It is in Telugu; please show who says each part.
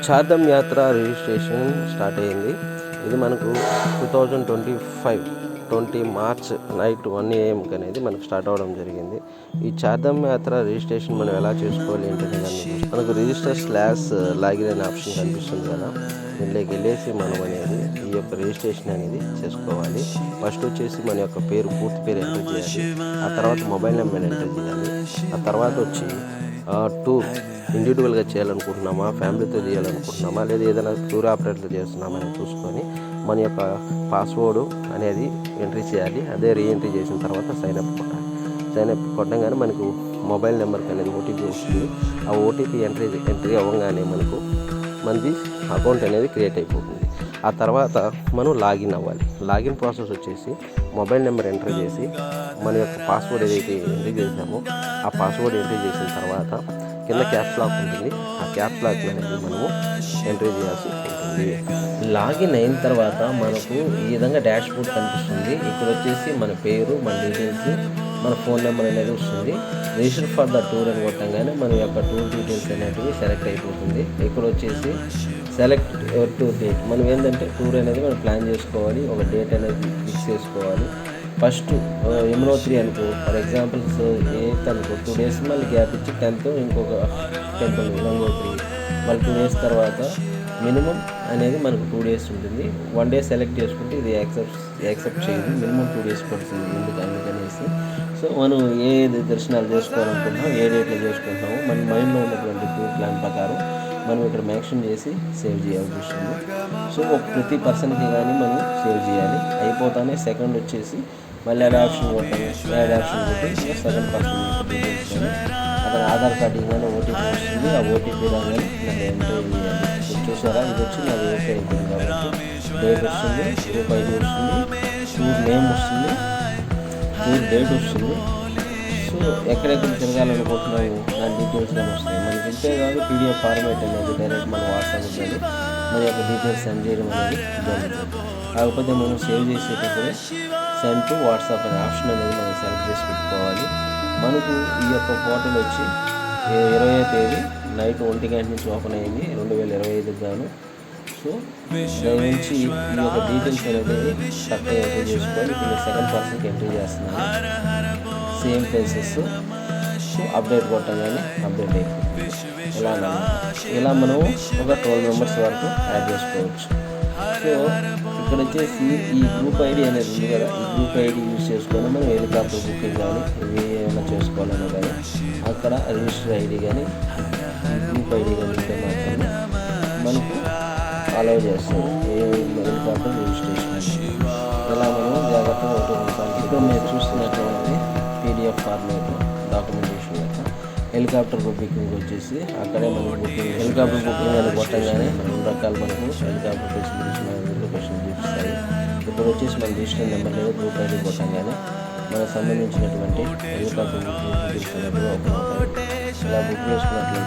Speaker 1: చార్ధామ్ యాత్ర రిజిస్ట్రేషన్ స్టార్ట్ అయ్యింది. ఇది మనకు 2020 మార్చ్ నైట్ 1 AM అనేది మనకు స్టార్ట్ అవ్వడం జరిగింది. ఈ చార్ధామ్ యాత్ర రిజిస్ట్రేషన్ మనం ఎలా చేసుకోవాలి ఏంటనే దాన్ని మనకు రిజిస్టర్/లాగిన్ అనే ఆప్షన్ కనిపిస్తుంది కదా, దీనిలోకి వెళ్ళేసి మనం అనేది ఈ యొక్క రిజిస్ట్రేషన్ అనేది చేసుకోవాలి. ఫస్ట్ వచ్చేసి మన యొక్క పూర్తి పేరు ఎంటర్ చేయాలి. ఆ తర్వాత మొబైల్ నెంబర్ ఎంటర్ చేయాలి. ఆ తర్వాత వచ్చి టూర్ ఇండివిజువల్గా చేయాలనుకుంటున్నామా, ఫ్యామిలీతో చేయాలనుకుంటున్నామా, లేదా ఏదైనా టూర్ ఆపరేటర్లు చేస్తున్నామా అని చూసుకొని మన యొక్క పాస్వర్డ్ అనేది ఎంట్రీ చేయాలి. అదే రీఎంట్రీ చేసిన తర్వాత సైన్అప్ కొట్టాలి. సైన్అప్ కొట్టగానే మనకు మొబైల్ నెంబర్కి అనేది ఓటీపీ వస్తుంది. ఆ ఓటీపీ ఎంట్రీ అవ్వగానే మనది అకౌంట్ అనేది క్రియేట్ అయిపోతుంది. ఆ తర్వాత మనం లాగిన్ అవ్వాలి. లాగిన్ ప్రాసెస్ వచ్చేసి మొబైల్ నెంబర్ ఎంటర్ చేసి మన యొక్క పాస్వర్డ్ ఏదైతే ఎంట్రీ చేసామో ఆ పాస్వర్డ్ ఎంట్రీ చేసిన తర్వాత కింద క్యాప్స్ లాక్ ఉంటుంది. ఆ క్యాప్స్ లాక్ అనేది మనము ఎంట్రీ చేయాల్సి ఉంటుంది. లాగిన్ అయిన తర్వాత మనకు ఈ విధంగా డాష్ బోర్డ్ కనిపిస్తుంది. ఇక్కడ వచ్చేసి మన పేరు, మన డీటెయిల్స్, మన ఫోన్ నెంబర్ అనేది వస్తుంది. రిజిస్టర్ ఫర్ ద టూర్ అని కొట్టంగానే మన యొక్క టూర్ డీటెయిల్స్ అనేటివి సెలెక్ట్ అయిపోతుంది. ఇక్కడ వచ్చేసి సెలెక్ట్ యువర్ టూర్ డేట్. మనం ఏంటంటే టూర్ అనేది మనం ప్లాన్ చేసుకోవాలి. ఒక డేట్ అనేది ఫిక్స్ చేసుకోవాలి. ఫస్ట్ యమునోత్రి అనుకో, ఫర్ ఎగ్జాంపుల్స్ 8th అనుకో, 2 days మళ్ళీ గ్యాప్ ఇచ్చి 10th ఇంకొక టెంపుల్ గంగోత్రి, మళ్ళీ 2 days తర్వాత మినిమం అనేది మనకు 2 days ఉంటుంది. 1 day సెలెక్ట్ చేసుకుంటే ఇది యాక్సెప్ట్ చేయదు. మినిమం 2 days పడుతుంది అందుకనేసి. సో మనం ఏ దర్శనాలు చేసుకోవాలనుకుంటున్నాం, ఏ డేట్లో చేసుకుంటున్నామో మన మైండ్లో ఉన్నటువంటి టూర్ ప్లాన్ ప్రకారం మనం ఇక్కడ మెన్షన్ చేసి సేవ్ చేయాల్సి వస్తుంది. సో ప్రతి పర్సన్కి కానీ మనం సేవ్ చేయాలి. అయిపోతానే సెకండ్ వచ్చేసి మళ్ళీ యాడ్ ఆప్షన్ కొట్టాలి. యాడ్ ఆప్షన్ కొట్టి సెకండ్ పర్సన్ డీటెయిల్స్ కానీ అతను ఆధార్ కార్డు ఇవ్వగానే ఓటీపీ వస్తుంది. ఆ ఓటీపీ రాగానే నాకు ఎంటర్ చేయాలి. చూసారా, ఇది వచ్చి నాకు ఓకే అయిపోయింది కాబట్టి డేట్ వస్తుంది, గ్రూప్ ఐడి వస్తుంది, టూర్ నేమ్ వస్తుంది, టూర్ డేట్ వస్తుంది. సో ఎక్కడెక్కడ తిరగాలనుకుంటున్నాము దాని డీటెయిల్స్ కానీ వస్తాయి. మనకి ఇంతే కాదు, PDF ఫార్మేట్ అనేది డైరెక్ట్ మన వాట్సాప్ కానీ మన యొక్క డీటెయిల్స్ సెండ్ చేయడం అనేది జరుగుతుంది. కాకపోతే మనం సేవ్ చేసేటప్పుడు సెండ్ టు వాట్సాప్ అనే ఆప్షన్ అనేది మనం సెలెక్ట్ చేసి పెట్టుకోవాలి. మనకు ఈ యొక్క పోర్టల్ వచ్చి 20వ తేదీ నైట్ 1 గంట నుంచి ఓపెన్ అయ్యింది 2025 గాను. సో దాని నుంచి ఈ యొక్క డీటెయిల్స్ అనేది కరెక్ట్గా ఎంట్రీ చేసుకోవాలి. ఇప్పుడు సెకండ్ పర్సన్కి ఎంట్రీ చేస్తున్నాను. Same places. సో అప్డేట్ కొట్టగానే అప్డేట్ అయిపోతుంది. ఇలా మనం ఒక 12 members వరకు యాడ్ చేసుకోవచ్చు. సో ఇక్కడ వచ్చేసి ఈ గ్రూప్ ఐడి అనేది ఉంది కదా, ఈ గ్రూప్ ఐడి యూజ్ చేసుకొని మనం హెలికాప్టర్ బుకింగ్ కానీ ఇవి ఏమైనా చేసుకోవాలన్నా కానీ అక్కడ రిజిస్టర్ ఐడి కానీ ఈ గ్రూప్ ఐడి కానీ ఉంటే మాత్రమే మనకు అలౌ చేస్తుంది ఏ హెలికాప్టర్ రిజిస్ట్రేషన్. ఇలా మనం జాగ్రత్తగా ఉంటుంది. ఇప్పుడు మీరు చూస్తున్నట్లయితే PDF ఫార్మేట్ డాక్యుమెంటేషన్ యొక్క హెలికాప్టర్ బుకింగ్ వచ్చేసి అక్కడే మనకు హెలికాప్టర్ బుకింగ్ అని కొట్టగానే 2 రకాలు మనకు హెలికాప్టర్ ఫెసిలిటీస్ లొకేషన్ చూపిస్తాయి. ఇప్పుడు వచ్చేసి మన రిజిస్టర్ నెంబర్ లేదా గ్రూప్ ఐడి కొట్టగానే మనకు సంబంధించినటువంటి హెలికాప్టర్ బుకింగ్ తీసుకున్నట్టుగా ఓపెన్ అవుతాయి. ఇలా బుక్ చేసుకున్నట్లయితే